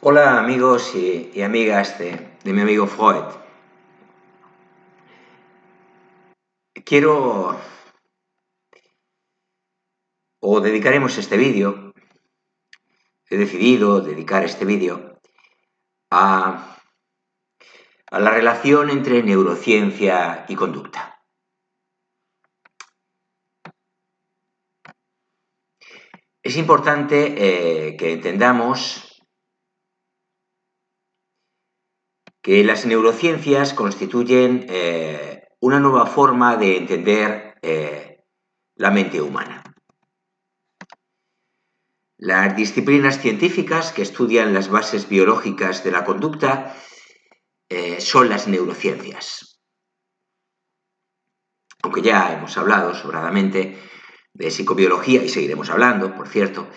Hola amigos y amigas de mi amigo Freud. Quiero dedicaremos este vídeo, he decidido dedicar este vídeo a, a la relación entre neurociencia y conducta. Es importante que entendamos que las neurociencias constituyen una nueva forma de entender la mente humana. Las disciplinas científicas que estudian las bases biológicas de la conducta son las neurociencias. Aunque ya hemos hablado sobradamente de psicobiología, y seguiremos hablando, por cierto,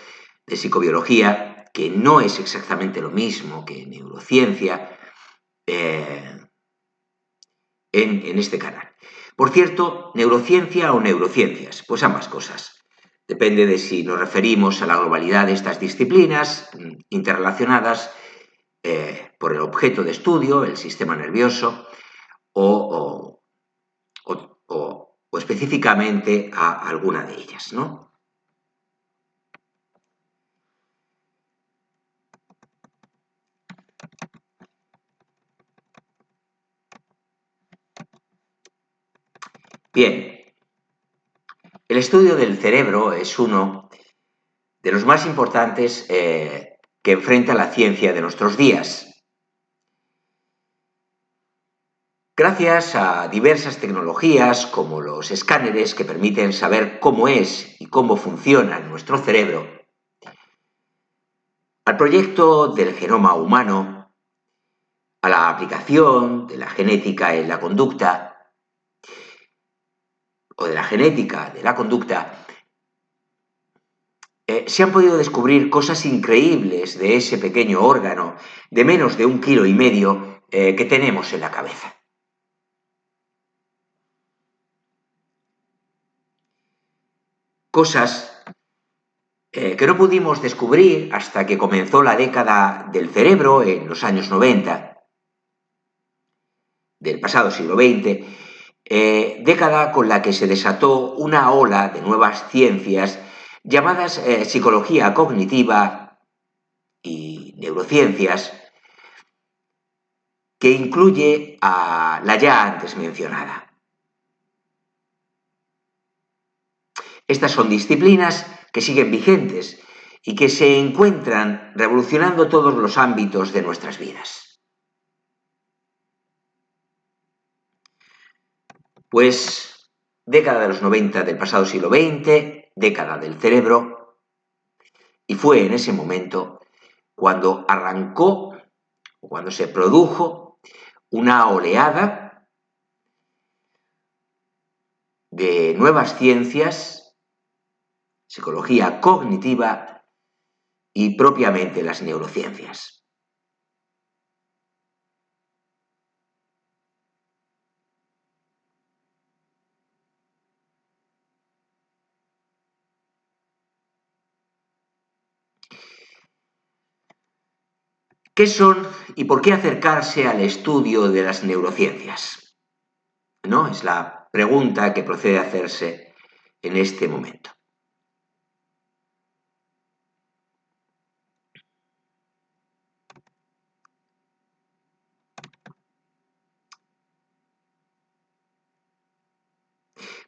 de psicobiología, que no es exactamente lo mismo que neurociencia en este canal. Por cierto, ¿neurociencia o neurociencias? Pues ambas cosas. Depende de si nos referimos a la globalidad de estas disciplinas interrelacionadas por el objeto de estudio, el sistema nervioso, o específicamente a alguna de ellas, ¿no? Bien, el estudio del cerebro es uno de los más importantes que enfrenta la ciencia de nuestros días. Gracias a diversas tecnologías como los escáneres que permiten saber cómo es y cómo funciona nuestro cerebro, al proyecto del genoma humano, a la aplicación de la genética en la conducta o de la genética de la conducta, se han podido descubrir cosas increíbles de ese pequeño órgano de menos de 1,5 kilos que tenemos en la cabeza. Cosas que no pudimos descubrir hasta que comenzó la década del cerebro en los años 90 del pasado siglo XX, década con la que se desató una ola de nuevas ciencias llamadas psicología cognitiva y neurociencias, que incluye a la ya antes mencionada. Estas son disciplinas que siguen vigentes y que se encuentran revolucionando todos los ámbitos de nuestras vidas. Pues década de los 90 del pasado siglo XX, década del cerebro, y fue en ese momento cuando arrancó, cuando se produjo una oleada de nuevas ciencias, psicología cognitiva y propiamente las neurociencias. ¿Qué son y por qué acercarse al estudio de las neurociencias? ¿No? Es la pregunta que procede a hacerse en este momento.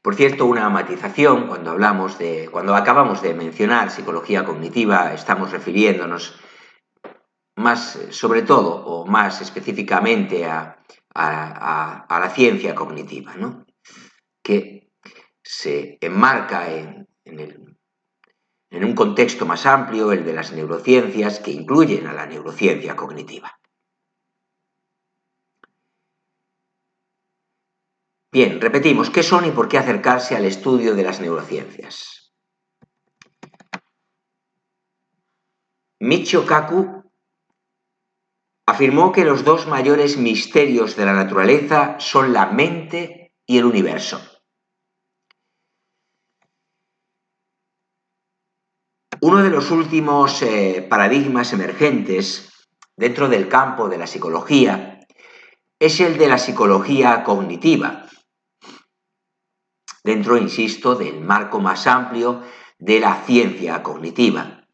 Por cierto, una matización, cuando acabamos de mencionar psicología cognitiva, estamos refiriéndonos más, sobre todo, o más específicamente a la ciencia cognitiva, ¿no? Que se enmarca en un contexto más amplio, el de las neurociencias, que incluyen a la neurociencia cognitiva. Bien, repetimos, ¿qué son y por qué acercarse al estudio de las neurociencias? Michio Kaku afirmó que los dos mayores misterios de la naturaleza son la mente y el universo. Uno de los últimos paradigmas emergentes dentro del campo de la psicología es el de la psicología cognitiva, dentro, insisto, del marco más amplio de la ciencia cognitiva.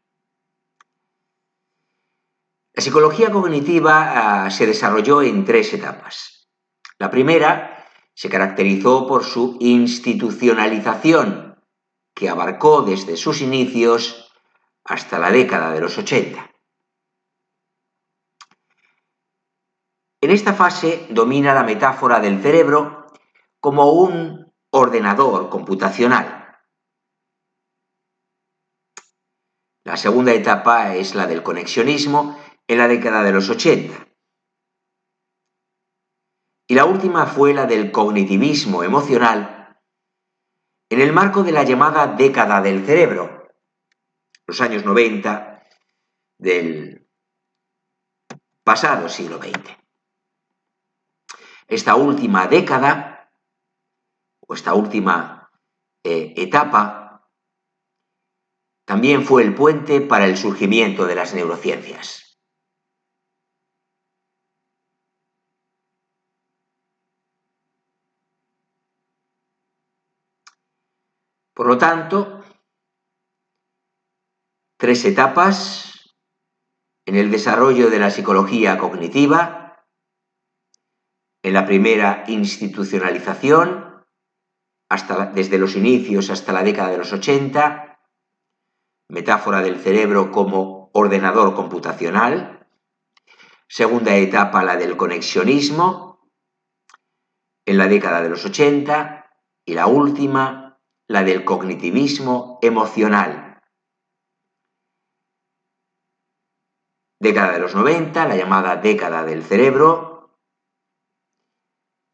La psicología cognitiva se desarrolló en 3 etapas. La primera se caracterizó por su institucionalización, que abarcó desde sus inicios hasta la década de los 80. En esta fase domina la metáfora del cerebro como un ordenador computacional. La segunda etapa es la del conexionismo en la década de los 80. Y la última fue la del cognitivismo emocional en el marco de la llamada década del cerebro, los años 90 del pasado siglo XX. Esta última década, o esta última etapa, también fue el puente para el surgimiento de las neurociencias. Por lo tanto, 3 etapas en el desarrollo de la psicología cognitiva. En la primera, institucionalización, desde los inicios hasta la década de los 80, metáfora del cerebro como ordenador computacional. Segunda etapa, la del conexionismo, en la década de los 80, y la última, la del cognitivismo emocional. Década de los 90, la llamada década del cerebro,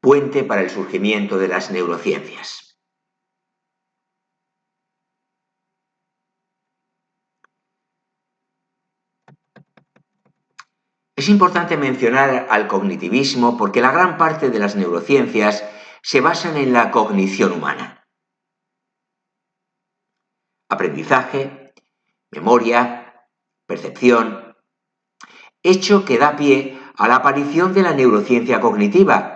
puente para el surgimiento de las neurociencias. Es importante mencionar al cognitivismo porque la gran parte de las neurociencias se basan en la cognición humana. Aprendizaje, memoria, percepción, hecho que da pie a la aparición de la neurociencia cognitiva,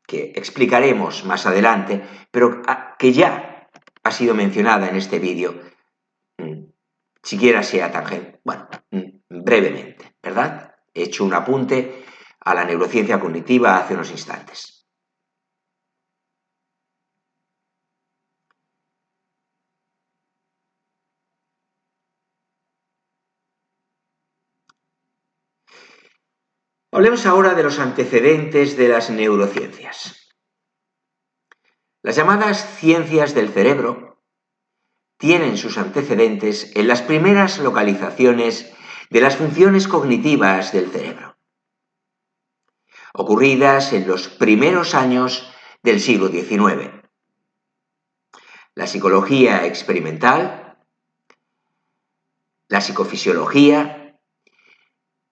que explicaremos más adelante, pero que ya ha sido mencionada en este vídeo, siquiera sea tangente, brevemente, ¿verdad? He hecho un apunte a la neurociencia cognitiva hace unos instantes. Hablemos ahora de los antecedentes de las neurociencias. Las llamadas ciencias del cerebro tienen sus antecedentes en las primeras localizaciones de las funciones cognitivas del cerebro, ocurridas en los primeros años del siglo XIX. La psicología experimental, la psicofisiología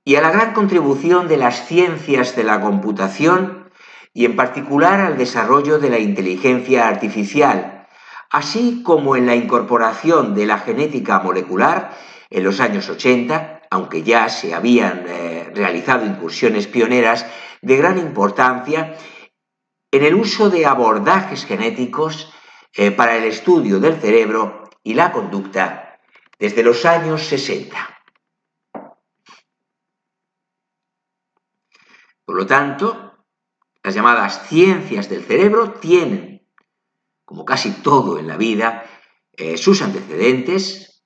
y a la gran contribución de las ciencias de la computación y en particular al desarrollo de la inteligencia artificial, así como en la incorporación de la genética molecular en los años 80, aunque ya se habían realizado incursiones pioneras de gran importancia en el uso de abordajes genéticos para el estudio del cerebro y la conducta desde los años 60. Por lo tanto, las llamadas ciencias del cerebro tienen, como casi todo en la vida, sus antecedentes,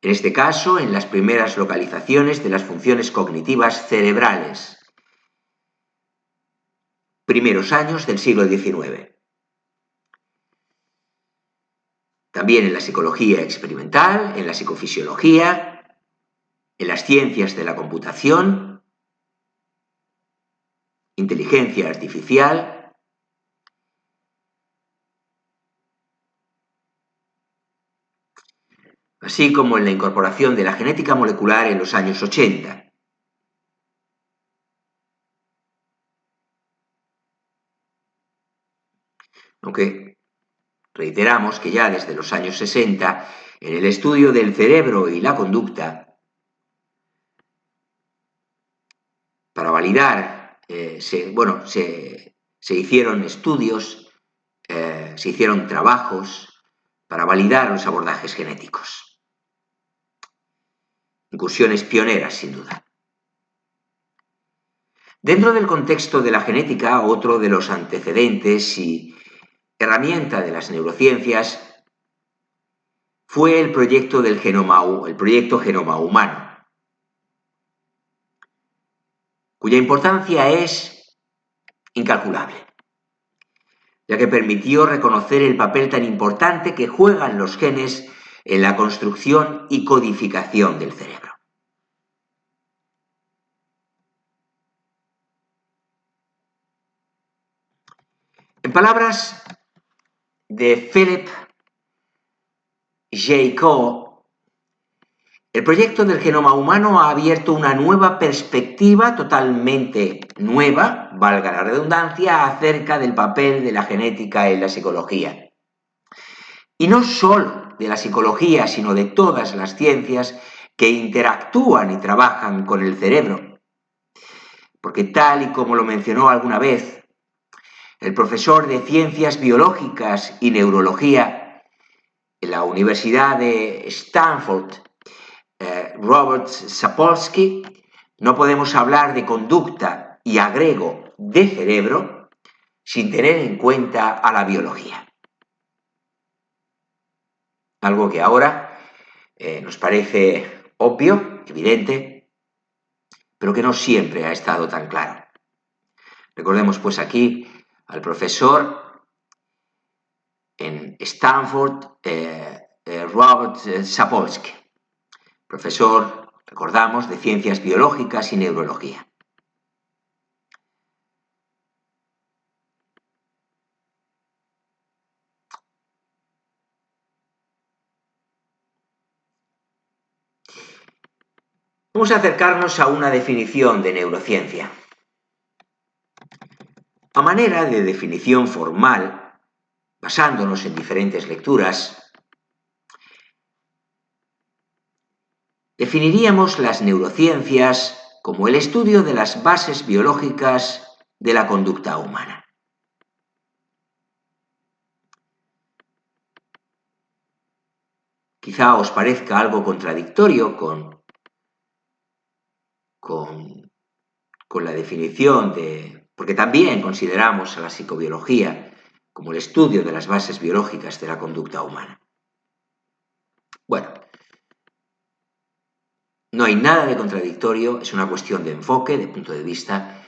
en este caso, en las primeras localizaciones de las funciones cognitivas cerebrales, primeros años del siglo XIX. También en la psicología experimental, en la psicofisiología, en las ciencias de la computación, inteligencia artificial, así como en la incorporación de la genética molecular en los años 80. Aunque reiteramos que ya desde los años 60, en el estudio del cerebro y la conducta, Para validar, se hicieron estudios, se hicieron trabajos para validar los abordajes genéticos. Incursiones pioneras, sin duda. Dentro del contexto de la genética, otro de los antecedentes y herramienta de las neurociencias fue el proyecto Genoma Humano, cuya importancia es incalculable, ya que permitió reconocer el papel tan importante que juegan los genes en la construcción y codificación del cerebro. En palabras de Philip J. Coe, el proyecto del genoma humano ha abierto una nueva perspectiva totalmente nueva, valga la redundancia, acerca del papel de la genética en la psicología. Y no solo de la psicología, sino de todas las ciencias que interactúan y trabajan con el cerebro. Porque tal y como lo mencionó alguna vez el profesor de Ciencias Biológicas y Neurología en la Universidad de Stanford, Robert Sapolsky, no podemos hablar de conducta y agrego de cerebro sin tener en cuenta a la biología. Algo que ahora nos parece obvio, evidente, pero que no siempre ha estado tan claro. Recordemos pues aquí al profesor en Stanford, Robert Sapolsky, profesor, recordamos, de Ciencias Biológicas y Neurología. Vamos a acercarnos a una definición de neurociencia. A manera de definición formal, basándonos en diferentes lecturas, definiríamos las neurociencias como el estudio de las bases biológicas de la conducta humana. Quizá os parezca algo contradictorio con la definición porque también consideramos a la psicobiología como el estudio de las bases biológicas de la conducta humana. Bueno, no hay nada de contradictorio, es una cuestión de enfoque, de punto de vista,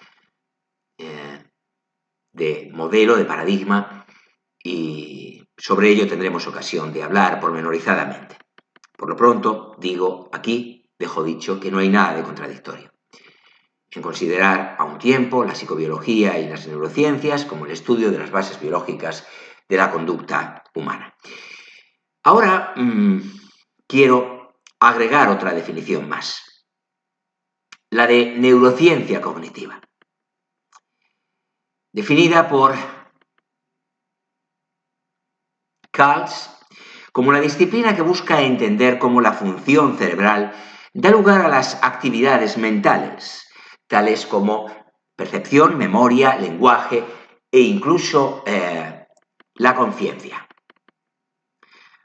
de modelo, de paradigma, y sobre ello tendremos ocasión de hablar pormenorizadamente. Por lo pronto, digo aquí, dejo dicho que no hay nada de contradictorio en considerar a un tiempo la psicobiología y las neurociencias como el estudio de las bases biológicas de la conducta humana. Ahora quiero agregar otra definición más, la de neurociencia cognitiva, definida por Kals como la disciplina que busca entender cómo la función cerebral da lugar a las actividades mentales, tales como percepción, memoria, lenguaje e incluso la conciencia.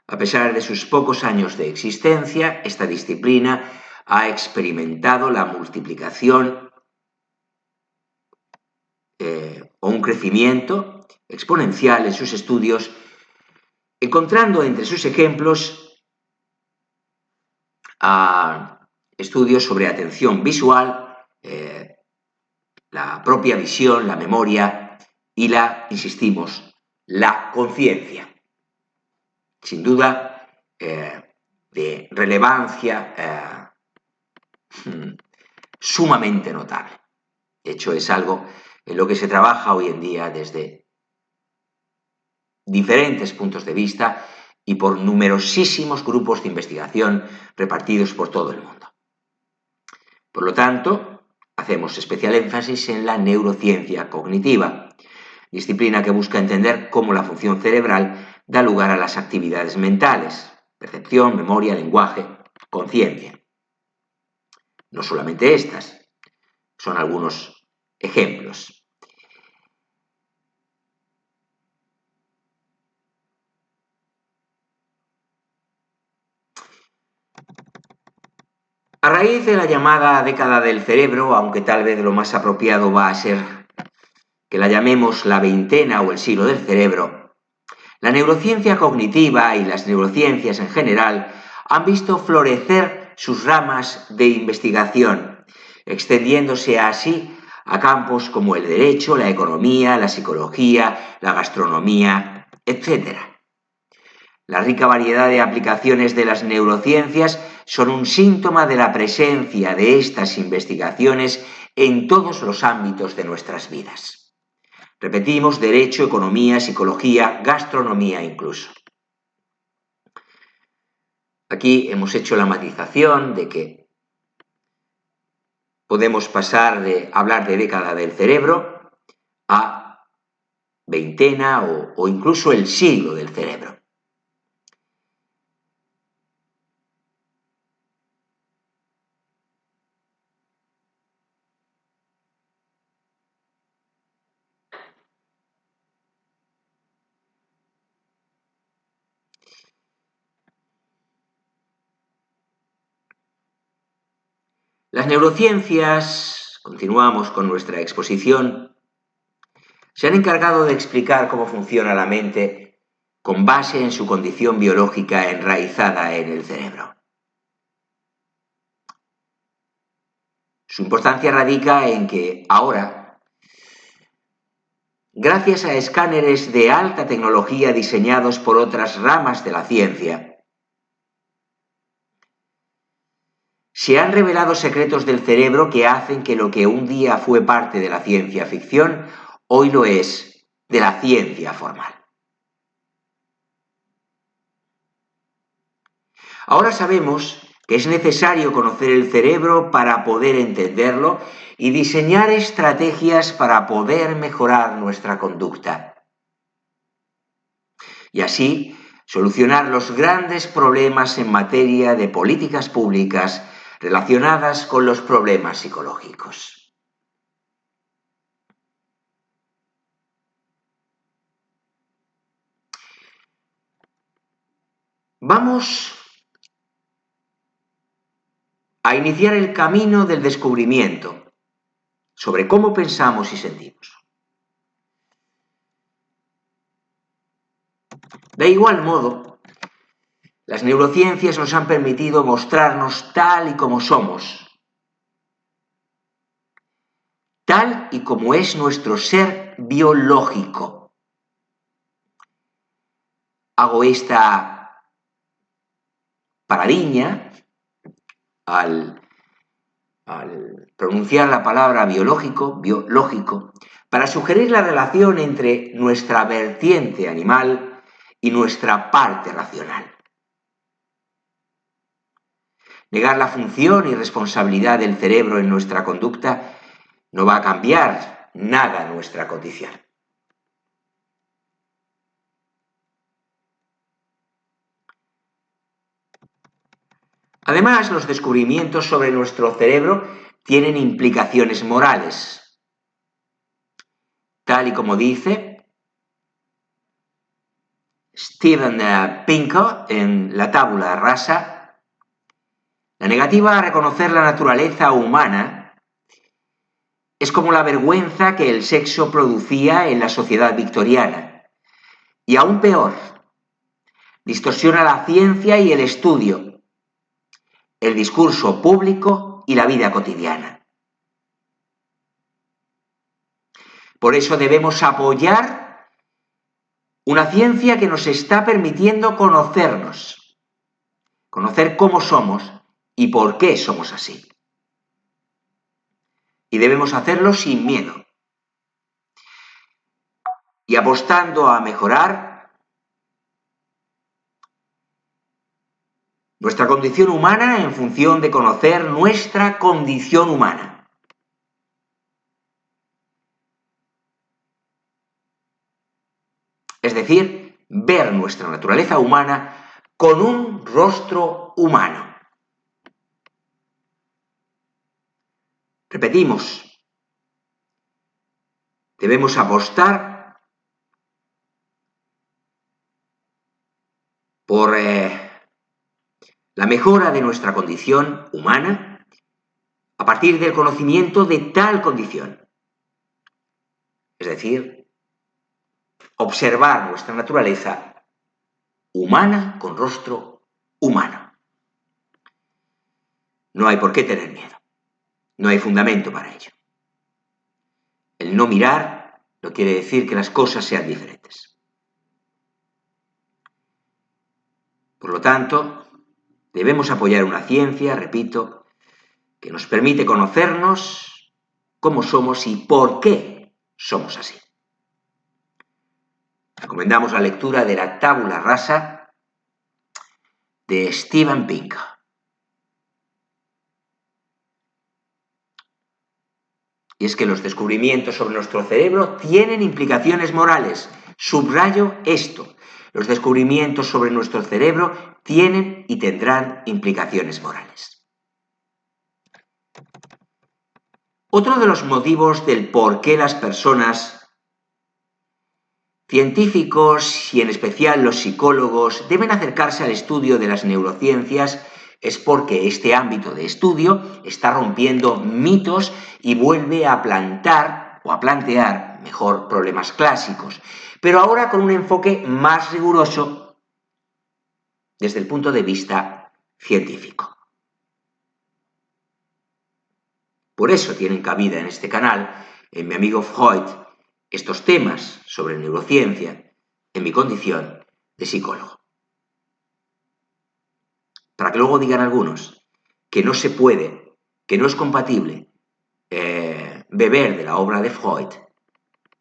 A pesar de sus pocos años de existencia, esta disciplina ha experimentado la multiplicación o un crecimiento exponencial en sus estudios, encontrando entre sus ejemplos a estudios sobre atención visual, la propia visión, la memoria y insistimos, la conciencia. Sin duda, de relevancia sumamente notable. De hecho, es algo en lo que se trabaja hoy en día desde diferentes puntos de vista y por numerosísimos grupos de investigación repartidos por todo el mundo. Por lo tanto, hacemos especial énfasis en la neurociencia cognitiva, disciplina que busca entender cómo la función cerebral da lugar a las actividades mentales, percepción, memoria, lenguaje, conciencia. No solamente estas, Son algunos ejemplos. A raíz de la llamada década del cerebro, aunque tal vez lo más apropiado va a ser que la llamemos la veintena o el siglo del cerebro, la neurociencia cognitiva y las neurociencias en general han visto florecer sus ramas de investigación, extendiéndose así a campos como el derecho, la economía, la psicología, la gastronomía, etc. La rica variedad de aplicaciones de las neurociencias son un síntoma de la presencia de estas investigaciones en todos los ámbitos de nuestras vidas. Repetimos, derecho, economía, psicología, gastronomía incluso. Aquí hemos hecho la matización de que podemos pasar de hablar de década del cerebro a veintena o incluso el siglo del cerebro. Las neurociencias, continuamos con nuestra exposición, se han encargado de explicar cómo funciona la mente con base en su condición biológica enraizada en el cerebro. Su importancia radica en que ahora, gracias a escáneres de alta tecnología diseñados por otras ramas de la ciencia, se han revelado secretos del cerebro que hacen que lo que un día fue parte de la ciencia ficción, hoy lo es de la ciencia formal. Ahora sabemos que es necesario conocer el cerebro para poder entenderlo y diseñar estrategias para poder mejorar nuestra conducta. Y así solucionar los grandes problemas en materia de políticas públicas relacionadas con los problemas psicológicos. Vamos a iniciar el camino del descubrimiento sobre cómo pensamos y sentimos. De igual modo, las neurociencias nos han permitido mostrarnos tal y como somos, tal y como es nuestro ser biológico. Hago esta paradiña al pronunciar la palabra biológico, para sugerir la relación entre nuestra vertiente animal y nuestra parte racional. Negar la función y responsabilidad del cerebro en nuestra conducta no va a cambiar nada nuestra condición. Además, los descubrimientos sobre nuestro cerebro tienen implicaciones morales. Tal y como dice Steven Pinker en La tabula rasa, la negativa a reconocer la naturaleza humana es como la vergüenza que el sexo producía en la sociedad victoriana. Y aún peor, distorsiona la ciencia y el estudio, el discurso público y la vida cotidiana. Por eso debemos apoyar una ciencia que nos está permitiendo conocernos, conocer cómo somos y por qué somos así. Y debemos hacerlo sin miedo y apostando a mejorar nuestra condición humana en función de conocer nuestra condición humana. Es decir, ver nuestra naturaleza humana con un rostro humano. Repetimos, Debemos apostar por la mejora de nuestra condición humana a partir del conocimiento de tal condición. Es decir, observar nuestra naturaleza humana con rostro humano. No hay por qué tener miedo. No hay fundamento para ello. El no mirar no quiere decir que las cosas sean diferentes. Por lo tanto, debemos apoyar una ciencia, repito, que nos permite conocernos cómo somos y por qué somos así. Recomendamos la lectura de la Tabula Rasa de Steven Pinker. Y es que los descubrimientos sobre nuestro cerebro tienen implicaciones morales. Subrayo esto. Los descubrimientos sobre nuestro cerebro tienen y tendrán implicaciones morales. Otro de los motivos del por qué las personas, científicos y en especial los psicólogos, deben acercarse al estudio de las neurociencias es porque este ámbito de estudio está rompiendo mitos y vuelve a plantear mejor problemas clásicos, pero ahora con un enfoque más riguroso desde el punto de vista científico. Por eso tienen cabida en este canal, en Mi Amigo Freud, estos temas sobre neurociencia en mi condición de psicólogo. Para que luego digan algunos que no se puede, que no es compatible beber de la obra de Freud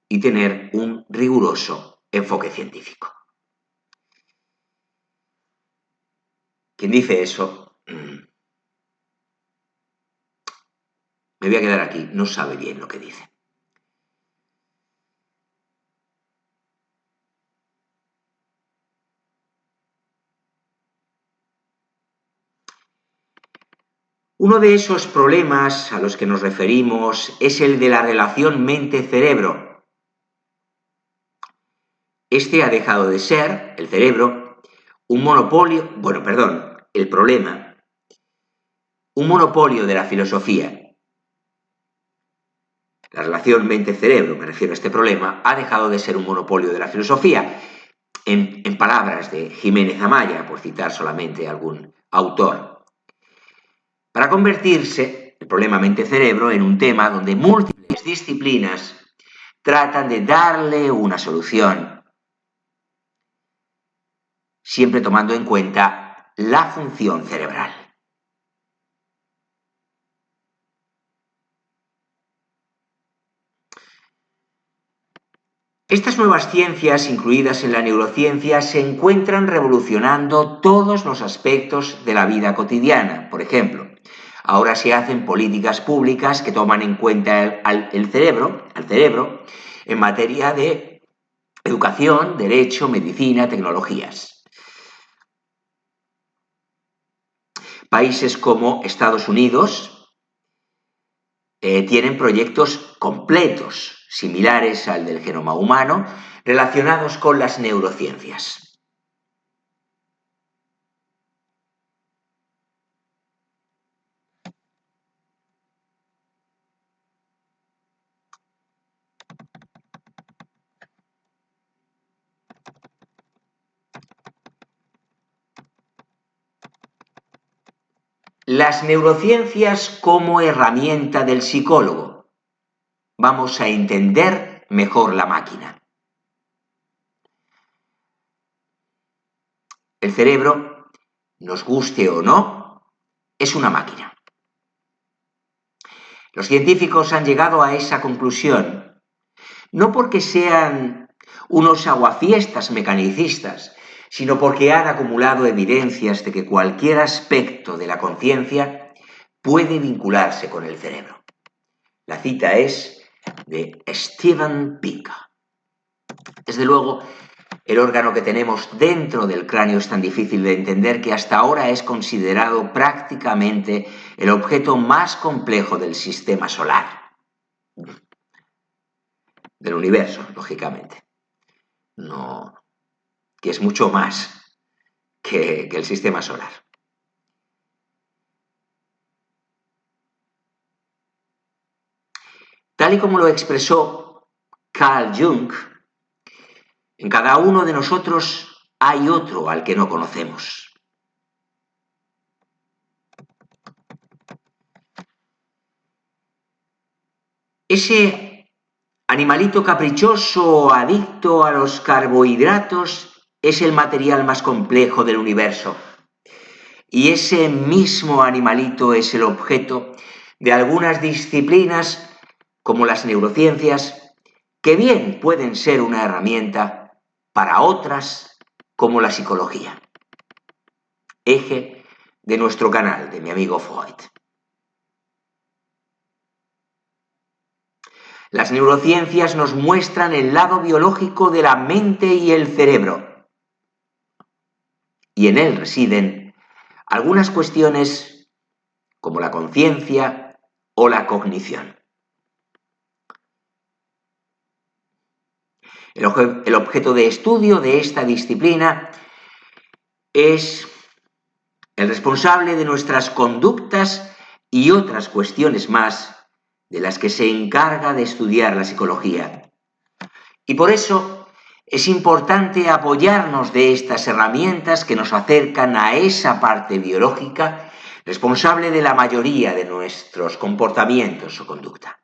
y tener un riguroso enfoque científico. Quien dice eso, me voy a quedar aquí, no sabe bien lo que dice. Uno de esos problemas a los que nos referimos es el de la relación mente-cerebro. Este ha dejado de ser, el cerebro, un monopolio de la filosofía. La relación mente-cerebro, me refiero a este problema, ha dejado de ser un monopolio de la filosofía. En palabras de Jiménez Amaya, por citar solamente algún autor, para convertirse el problema mente-cerebro en un tema donde múltiples disciplinas tratan de darle una solución, siempre tomando en cuenta la función cerebral. Estas nuevas ciencias, incluidas en la neurociencia, se encuentran revolucionando todos los aspectos de la vida cotidiana. Por ejemplo, ahora se hacen políticas públicas que toman en cuenta al cerebro, en materia de educación, derecho, medicina, tecnologías. Países como Estados Unidos tienen proyectos completos, similares al del genoma humano, relacionados con las neurociencias. Las neurociencias como herramienta del psicólogo. Vamos a entender mejor la máquina. El cerebro, nos guste o no, es una máquina. Los científicos han llegado a esa conclusión, no porque sean unos aguafiestas mecanicistas, sino porque han acumulado evidencias de que cualquier aspecto de la conciencia puede vincularse con el cerebro. La cita es de Steven Pinker. Desde luego, el órgano que tenemos dentro del cráneo es tan difícil de entender que hasta ahora es considerado prácticamente el objeto más complejo del sistema solar. del universo, lógicamente. No, que es mucho más que el sistema solar. Tal y como lo expresó Carl Jung, en cada uno de nosotros hay otro al que no conocemos. Ese animalito caprichoso, adicto a los carbohidratos, es el material más complejo del universo. Y ese mismo animalito es el objeto de algunas disciplinas, como las neurociencias, que bien pueden ser una herramienta para otras, como la psicología. Eje de nuestro canal, de mi amigo Freud. Las neurociencias nos muestran el lado biológico de la mente y el cerebro. Y en él residen algunas cuestiones como la conciencia o la cognición. El objeto de estudio de esta disciplina es el responsable de nuestras conductas y otras cuestiones más de las que se encarga de estudiar la psicología. Y por eso es importante apoyarnos de estas herramientas que nos acercan a esa parte biológica responsable de la mayoría de nuestros comportamientos o conducta.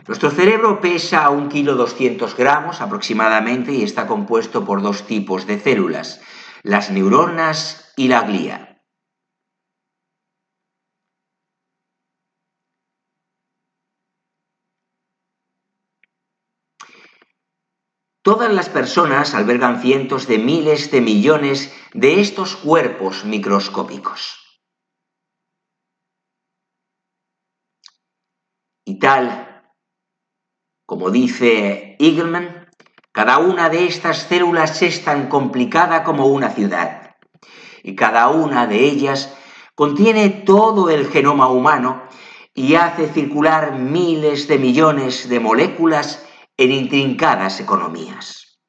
Nuestro cerebro pesa 1,2 kg aproximadamente y está compuesto por dos tipos de células, las neuronas y la glía. Todas las personas albergan cientos de miles de millones de estos cuerpos microscópicos. Y tal como dice Eagleman, cada una de estas células es tan complicada como una ciudad, y cada una de ellas contiene todo el genoma humano y hace circular miles de millones de moléculas en intrincadas economías.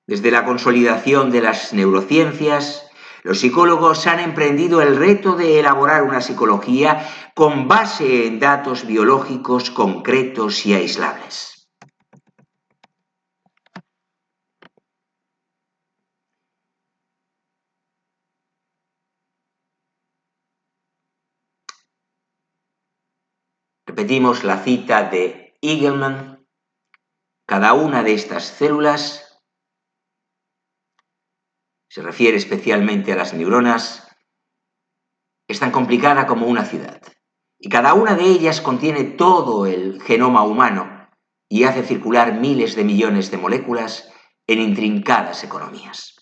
Desde la consolidación de las neurociencias, los psicólogos han emprendido el reto de elaborar una psicología con base en datos biológicos concretos y aislables. Repetimos la cita de Eagleman: cada una de estas células, se refiere especialmente a las neuronas, es tan complicada como una ciudad, y cada una de ellas contiene todo el genoma humano y hace circular miles de millones de moléculas en intrincadas economías.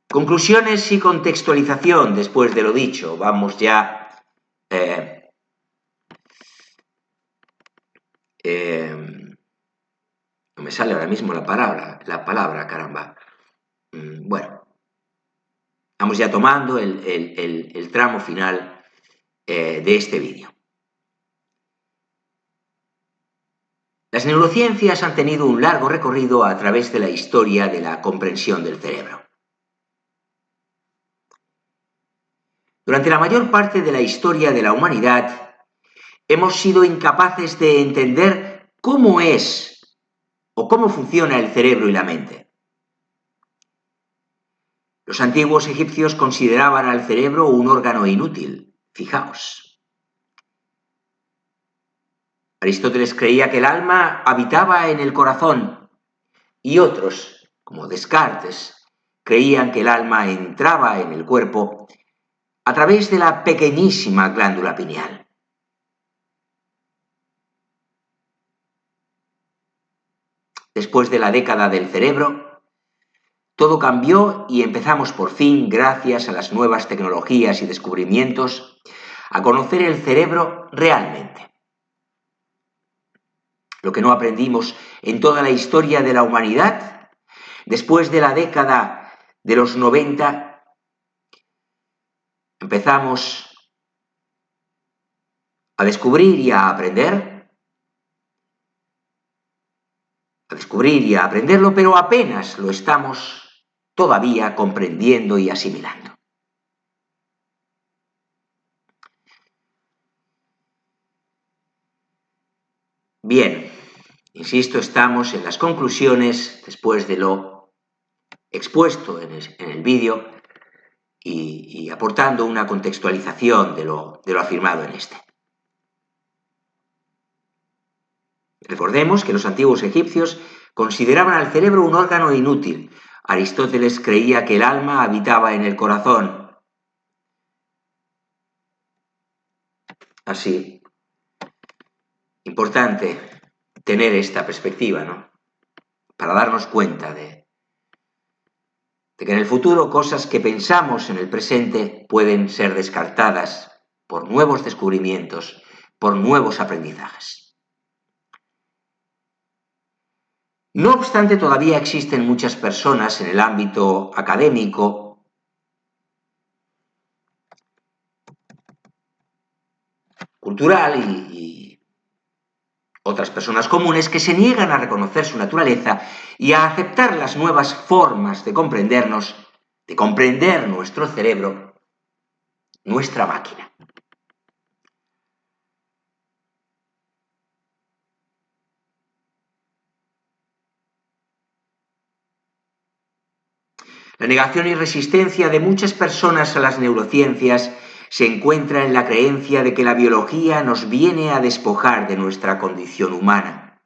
Conclusiones y contextualización después de lo dicho. Vamos ya no me sale ahora mismo la palabra, caramba. Bueno, vamos ya tomando el tramo final de este vídeo. Las neurociencias han tenido un largo recorrido a través de la historia de la comprensión del cerebro. Durante la mayor parte de la historia de la humanidad, hemos sido incapaces de entender cómo es o cómo funciona el cerebro y la mente. Los antiguos egipcios consideraban al cerebro un órgano inútil. Fijaos. Aristóteles creía que el alma habitaba en el corazón y otros, como Descartes, creían que el alma entraba en el cuerpo a través de la pequeñísima glándula pineal. después de la década del cerebro, todo cambió y empezamos por fin, gracias a las nuevas tecnologías y descubrimientos, a conocer el cerebro realmente. Lo que no aprendimos en toda la historia de la humanidad, después de la década de los 90, empezamos a descubrir y a aprender, pero apenas lo estamos todavía comprendiendo y asimilando. Bien, insisto, estamos en las conclusiones después de lo expuesto en el vídeo y aportando una contextualización de lo afirmado en este. Recordemos que los antiguos egipcios consideraban al cerebro un órgano inútil. Aristóteles creía que el alma habitaba en el corazón. Así, importante tener esta perspectiva, ¿no? Para darnos cuenta de que en el futuro cosas que pensamos en el presente pueden ser descartadas por nuevos descubrimientos, por nuevos aprendizajes. No obstante, todavía existen muchas personas en el ámbito académico cultural y otras personas comunes que se niegan a reconocer su naturaleza y a aceptar las nuevas formas de comprendernos, de comprender nuestro cerebro, nuestra máquina. La negación y resistencia de muchas personas a las neurociencias se encuentra en la creencia de que la biología nos viene a despojar de nuestra condición humana.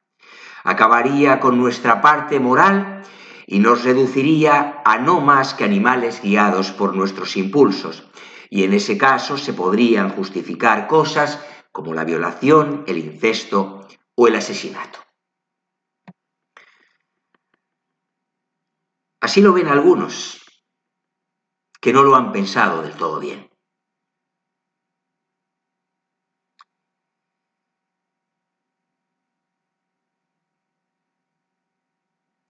Acabaría con nuestra parte moral y nos reduciría a no más que animales guiados por nuestros impulsos. Y en ese caso se podrían justificar cosas como la violación, el incesto o el asesinato. Así lo ven algunos, que no lo han pensado del todo bien.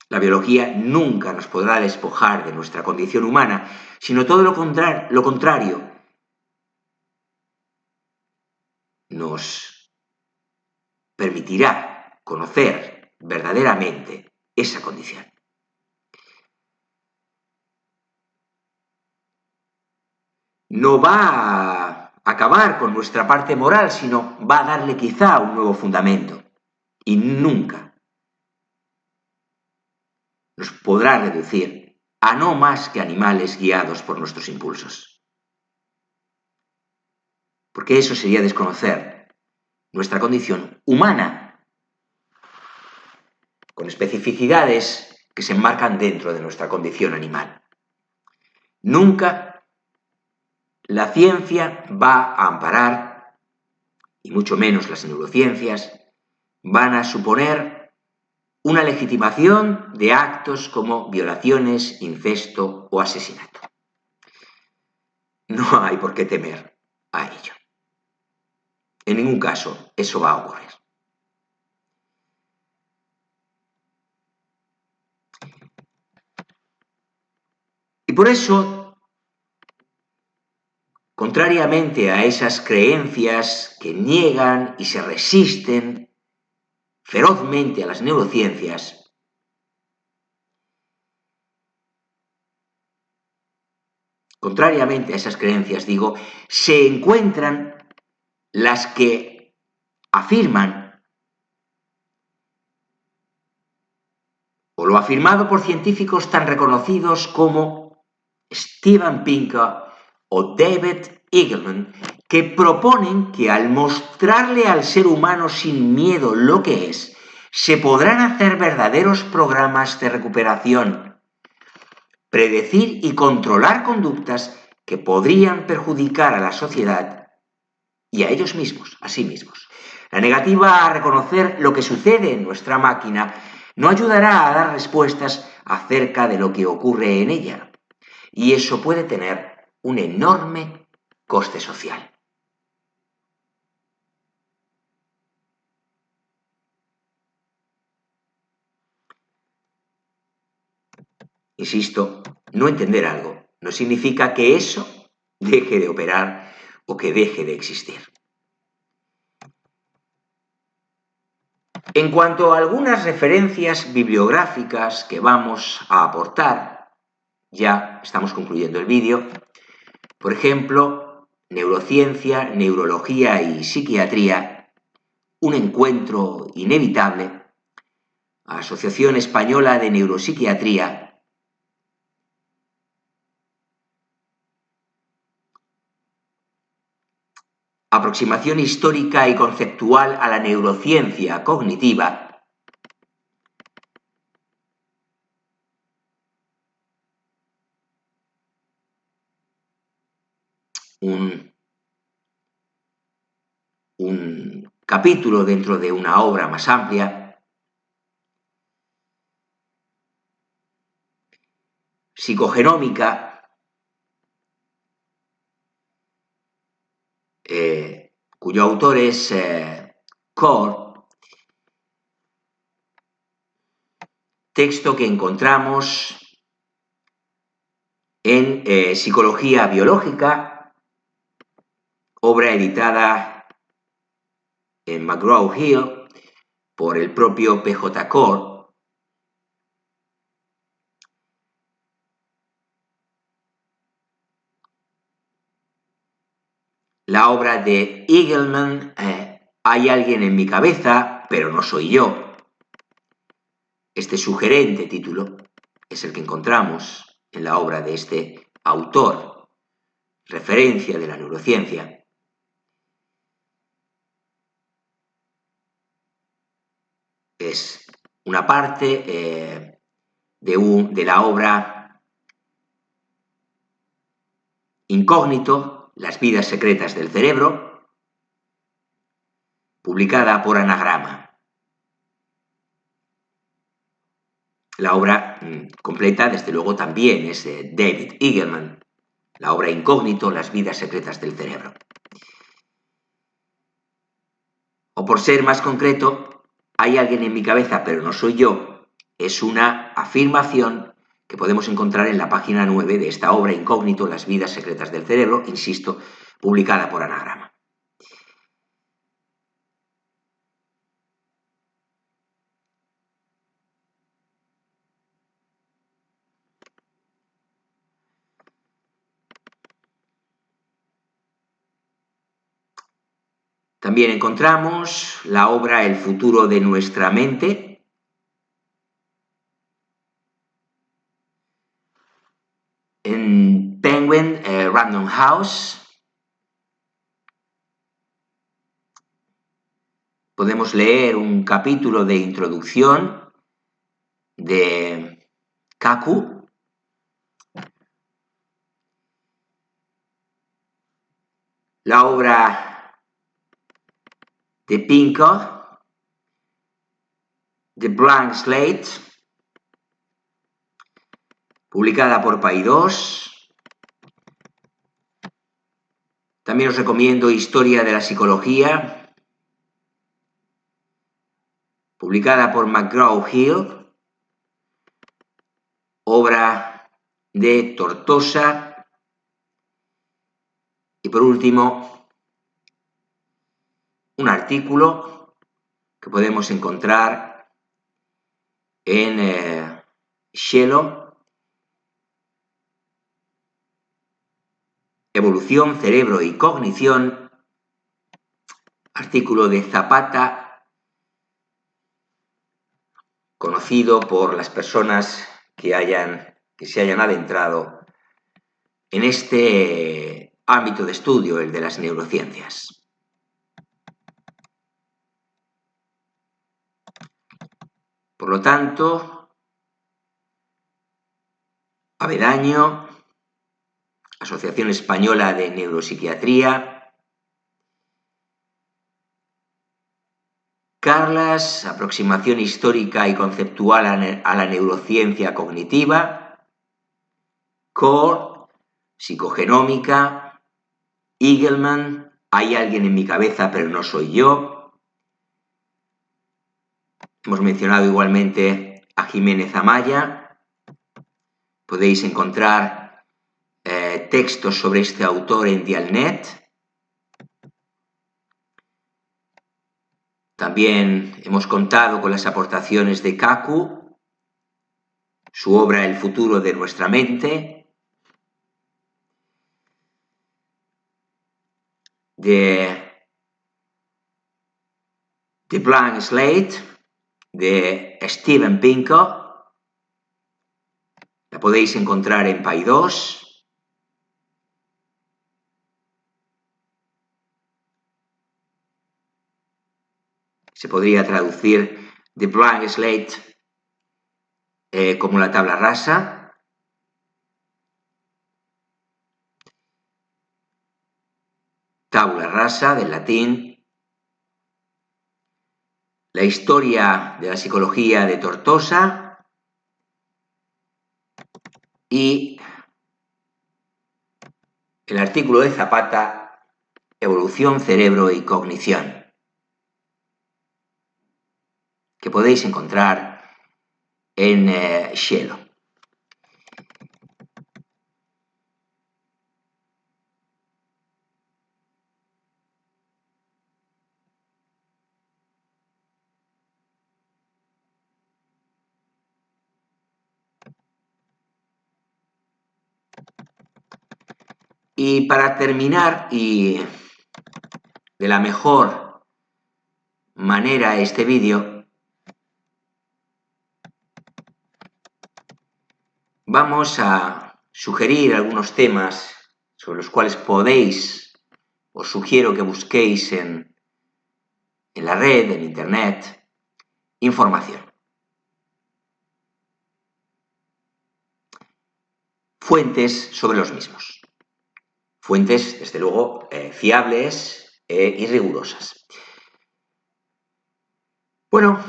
La biología nunca nos podrá despojar de nuestra condición humana, sino todo lo contrario. Nos permitirá conocer verdaderamente esa condición. No va a acabar con nuestra parte moral, sino va a darle quizá un nuevo fundamento. Y nunca nos podrá reducir a no más que animales guiados por nuestros impulsos. Porque eso sería desconocer nuestra condición humana, con especificidades que se enmarcan dentro de nuestra condición animal. Nunca la ciencia va a amparar, y mucho menos las neurociencias, van a suponer una legitimación de actos como violaciones, incesto o asesinato. No hay por qué temer a ello. En ningún caso eso va a ocurrir. Y por eso, contrariamente a esas creencias que niegan y se resisten ferozmente a las neurociencias, contrariamente a esas creencias, digo, se encuentran las que afirman, o lo afirmado por científicos tan reconocidos como Steven Pinker o David Eagleman, que proponen que al mostrarle al ser humano sin miedo lo que es, se podrán hacer verdaderos programas de recuperación, predecir y controlar conductas que podrían perjudicar a la sociedad y a ellos mismos, a sí mismos. La negativa a reconocer lo que sucede en nuestra máquina no ayudará a dar respuestas acerca de lo que ocurre en ella, y eso puede tener un enorme coste social. Insisto, no entender algo no significa que eso deje de operar o que deje de existir. En cuanto a algunas referencias bibliográficas que vamos a aportar, ya estamos concluyendo el vídeo, por ejemplo, Neurociencia, Neurología y Psiquiatría, un encuentro inevitable, Asociación Española de Neuropsiquiatría, Aproximación histórica y conceptual a la neurociencia cognitiva, un capítulo dentro de una obra más amplia, psicogenómica, cuyo autor es Core, texto que encontramos en Psicología Biológica, obra editada en McGraw-Hill por el propio P.J. Core. La obra de Eagleman, Hay alguien en mi cabeza, pero no soy yo. Este sugerente título es el que encontramos en la obra de este autor, referencia de la neurociencia. Es una parte de la obra Incógnito, las vidas secretas del cerebro, publicada por Anagrama. La obra completa, desde luego, también es de David Eagleman, la obra Incógnito, las vidas secretas del cerebro. O por ser más concreto, Hay alguien en mi cabeza, pero no soy yo, es una afirmación que podemos encontrar en la página 9 de esta obra Incógnito, las vidas secretas del cerebro, insisto, publicada por Anagrama. También encontramos la obra El futuro de nuestra mente, en Penguin Random House. Podemos leer un capítulo de introducción de Kaku. La obra de Pinker, The Blank Slate, publicada por Paidós. También os recomiendo Historia de la Psicología, publicada por McGraw-Hill, obra de Tortosa. Y por último, un artículo que podemos encontrar en Shello, Evolución, Cerebro y Cognición, artículo de Zapata, conocido por las personas que se hayan adentrado en este ámbito de estudio, el de las neurociencias. Por lo tanto, Avedaño, Asociación Española de Neuropsiquiatría, Carlas, aproximación histórica y conceptual a la neurociencia cognitiva. Core, psicogenómica. Eagleman, hay alguien en mi cabeza pero no soy yo. Hemos mencionado igualmente a Jiménez Amaya. Podéis encontrar textos sobre este autor en Dialnet. También hemos contado con las aportaciones de Kaku, su obra El futuro de nuestra mente, de The Blank Slate, de Steven Pinker. La podéis encontrar en Paidós. Se podría traducir The Blank Slate como la tabla rasa. Tabula rasa, del latín. La historia de la psicología de Tortosa. Y el artículo de Zapata, Evolución, cerebro y cognición, que podéis encontrar en Cielo. Y para terminar, y de la mejor manera este vídeo, vamos a sugerir algunos temas sobre los cuales os sugiero que busquéis en la red, en internet, información. Fuentes sobre los mismos. Fuentes, desde luego, fiables y rigurosas. Bueno,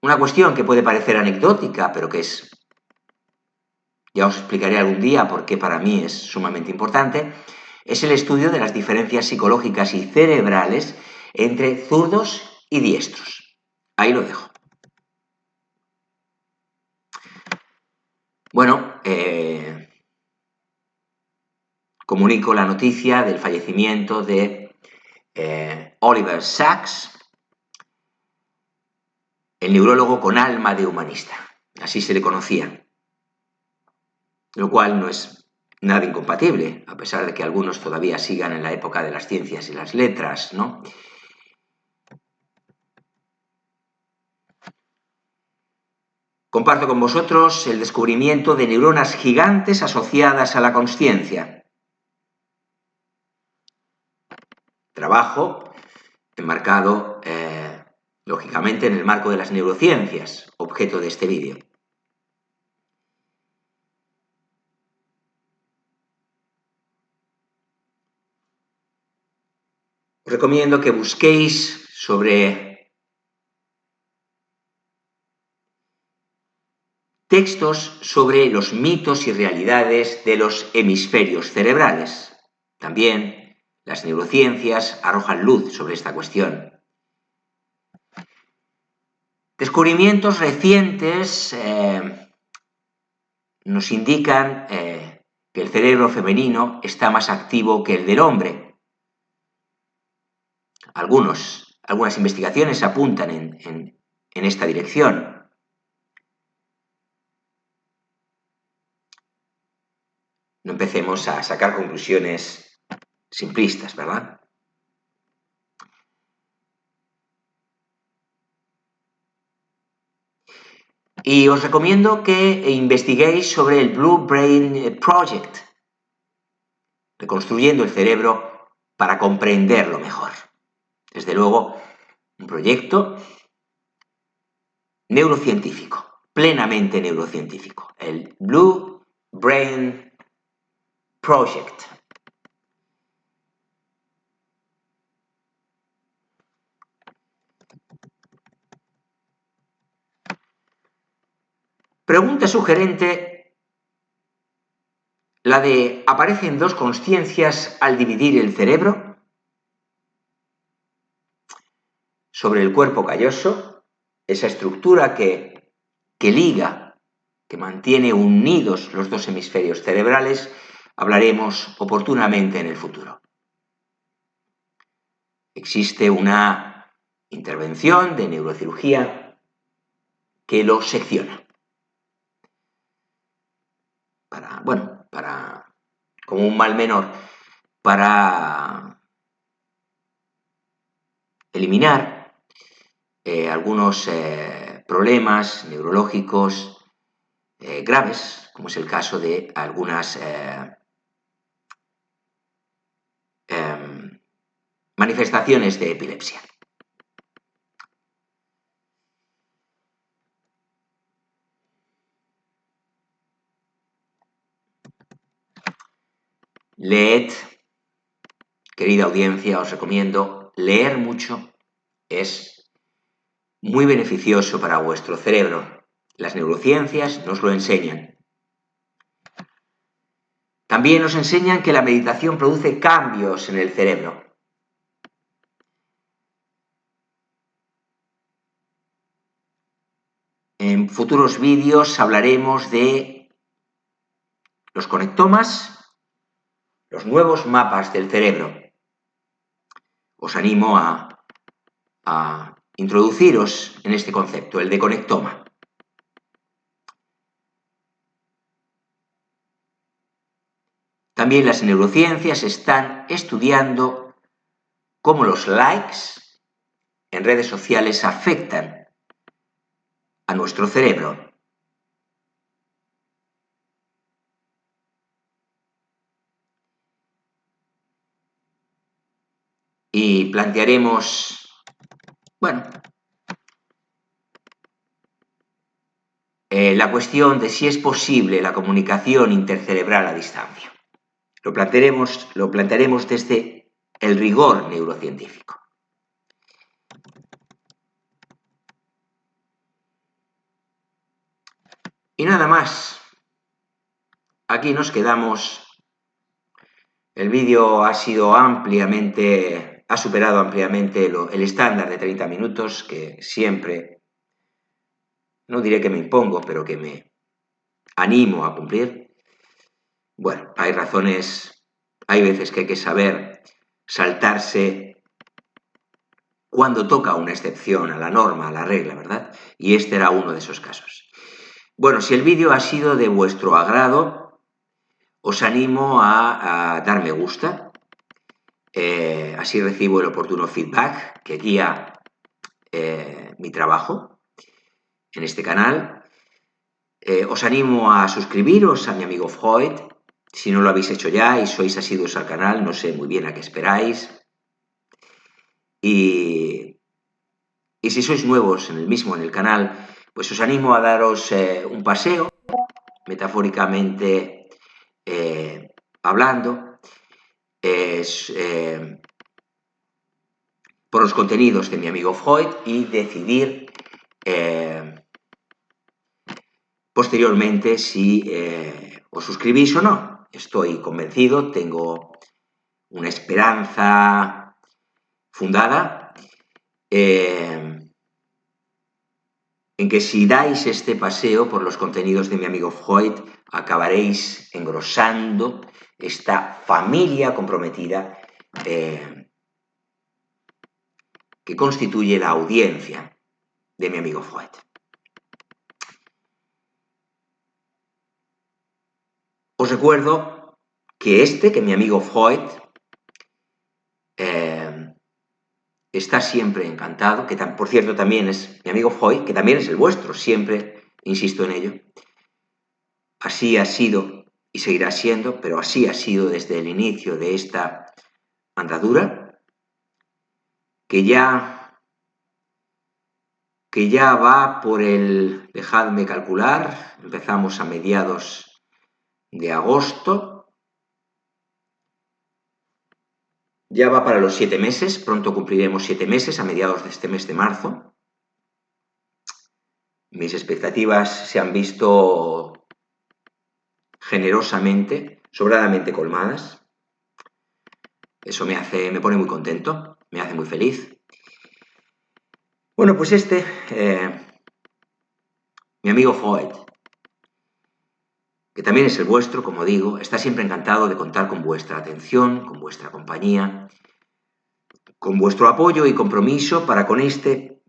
una cuestión que puede parecer anecdótica, pero que es, ya os explicaré algún día por qué para mí es sumamente importante, es el estudio de las diferencias psicológicas y cerebrales entre zurdos y diestros. Ahí lo dejo. Bueno, comunico la noticia del fallecimiento de Oliver Sacks, el neurólogo con alma de humanista, así se le conocía, lo cual no es nada incompatible, a pesar de que algunos todavía sigan en la época de las ciencias y las letras, ¿no? Comparto con vosotros el descubrimiento de neuronas gigantes asociadas a la consciencia. Trabajo enmarcado, lógicamente, en el marco de las neurociencias, objeto de este vídeo. Os recomiendo que busquéis sobre textos sobre los mitos y realidades de los hemisferios cerebrales. También las neurociencias arrojan luz sobre esta cuestión. Descubrimientos recientes nos indican que el cerebro femenino está más activo que el del hombre. Algunas investigaciones apuntan en esta dirección. No empecemos a sacar conclusiones simplistas, ¿verdad? Y os recomiendo que investiguéis sobre el Blue Brain Project, reconstruyendo el cerebro para comprenderlo mejor. Desde luego, un proyecto neurocientífico, plenamente neurocientífico, el Blue Brain Project. Pregunta sugerente la de ¿aparecen dos consciencias al dividir el cerebro? Sobre el cuerpo calloso, esa estructura que liga, que mantiene unidos los dos hemisferios cerebrales, hablaremos oportunamente en el futuro. Existe una intervención de neurocirugía que lo secciona. Como un mal menor, para eliminar algunos problemas neurológicos graves, como es el caso de algunas manifestaciones de epilepsia. Leed, querida audiencia, os recomiendo leer mucho, es muy beneficioso para vuestro cerebro. Las neurociencias nos lo enseñan. También nos enseñan que la meditación produce cambios en el cerebro. En futuros vídeos hablaremos de los conectomas, los nuevos mapas del cerebro. Os animo a introduciros en este concepto, el de conectoma. También las neurociencias están estudiando cómo los likes en redes sociales afectan a nuestro cerebro. Y plantearemos, la cuestión de si es posible la comunicación intercerebral a distancia. Lo plantearemos desde el rigor neurocientífico. Y nada más. Aquí nos quedamos. El vídeo ha superado ampliamente el estándar de 30 minutos que siempre, no diré que me impongo, pero que me animo a cumplir. Bueno, hay veces que hay que saber saltarse cuando toca una excepción a la norma, a la regla, ¿verdad? Y este era uno de esos casos. Bueno, si el vídeo ha sido de vuestro agrado, os animo a dar me gusta, así recibo el oportuno feedback que guía mi trabajo en este canal. Os animo a suscribiros a mi amigo Freud, si no lo habéis hecho ya y sois asiduos al canal, no sé muy bien a qué esperáis. Y si sois nuevos en el canal, pues os animo a daros un paseo, metafóricamente hablando, por los contenidos de mi amigo Freud y decidir posteriormente si os suscribís o no. Estoy convencido, tengo una esperanza fundada en que si dais este paseo por los contenidos de mi amigo Freud, acabaréis engrosando esta familia comprometida que constituye la audiencia de mi amigo Freud. Os recuerdo que mi amigo Freud está siempre encantado, que por cierto también es mi amigo Freud, que también es el vuestro, siempre insisto en ello. Así ha sido y seguirá siendo, pero así ha sido desde el inicio de esta andadura, que ya va por dejadme calcular, empezamos a mediados de agosto, ya va para los 7 meses, pronto cumpliremos 7 meses a mediados de este mes de marzo. Mis expectativas se han visto generosamente, sobradamente colmadas. Eso me pone muy contento, me hace muy feliz. Bueno, pues mi amigo Freud, que también es el vuestro, como digo, está siempre encantado de contar con vuestra atención, con vuestra compañía, con vuestro apoyo y compromiso para con este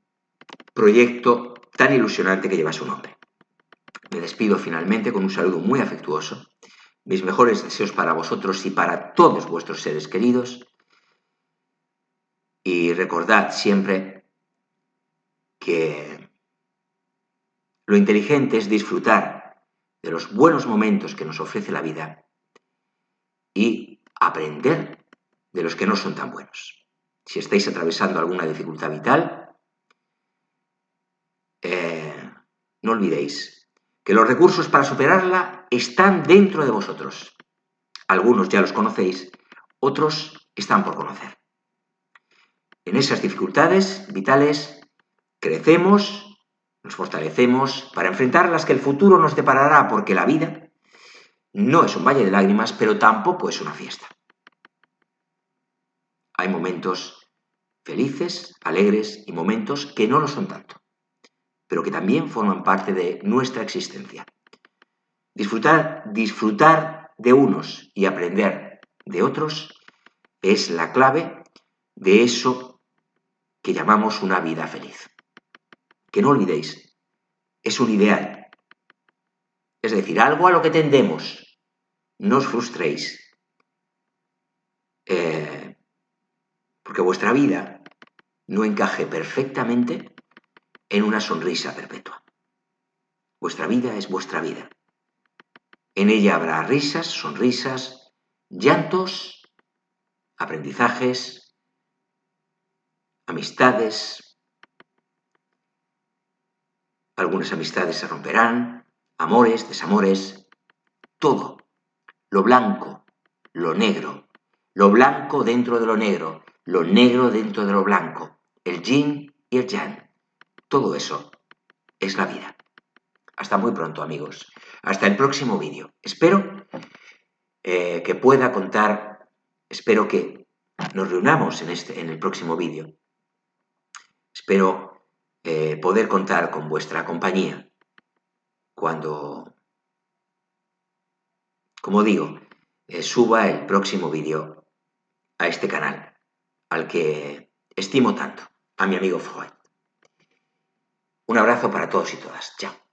proyecto tan ilusionante que lleva su nombre. Me despido finalmente con un saludo muy afectuoso, mis mejores deseos para vosotros y para todos vuestros seres queridos, y recordad siempre que lo inteligente es disfrutar de los buenos momentos que nos ofrece la vida y aprender de los que no son tan buenos. Si estáis atravesando alguna dificultad vital, no olvidéis que los recursos para superarla están dentro de vosotros. Algunos ya los conocéis, otros están por conocer. En esas dificultades vitales crecemos, nos fortalecemos para enfrentar las que el futuro nos deparará, porque la vida no es un valle de lágrimas, pero tampoco es una fiesta. Hay momentos felices, alegres y momentos que no lo son tanto, pero que también forman parte de nuestra existencia. Disfrutar de unos y aprender de otros es la clave de eso que llamamos una vida feliz. Que no olvidéis, es un ideal, es decir, algo a lo que tendemos. No os frustréis, porque vuestra vida no encaje perfectamente en una sonrisa perpetua. Vuestra vida es vuestra vida. En ella habrá risas, sonrisas, llantos, aprendizajes, amistades. Algunas amistades se romperán, amores, desamores, todo. Lo blanco, lo negro, lo blanco dentro de lo negro dentro de lo blanco, el yin y el yang. Todo eso es la vida. Hasta muy pronto, amigos. Hasta el próximo vídeo. Espero que pueda contar, espero que nos reunamos en el próximo vídeo. Espero poder contar con vuestra compañía cuando, como digo, suba el próximo vídeo a este canal, al que estimo tanto, a mi amigo Freud. Un abrazo para todos y todas. Chao.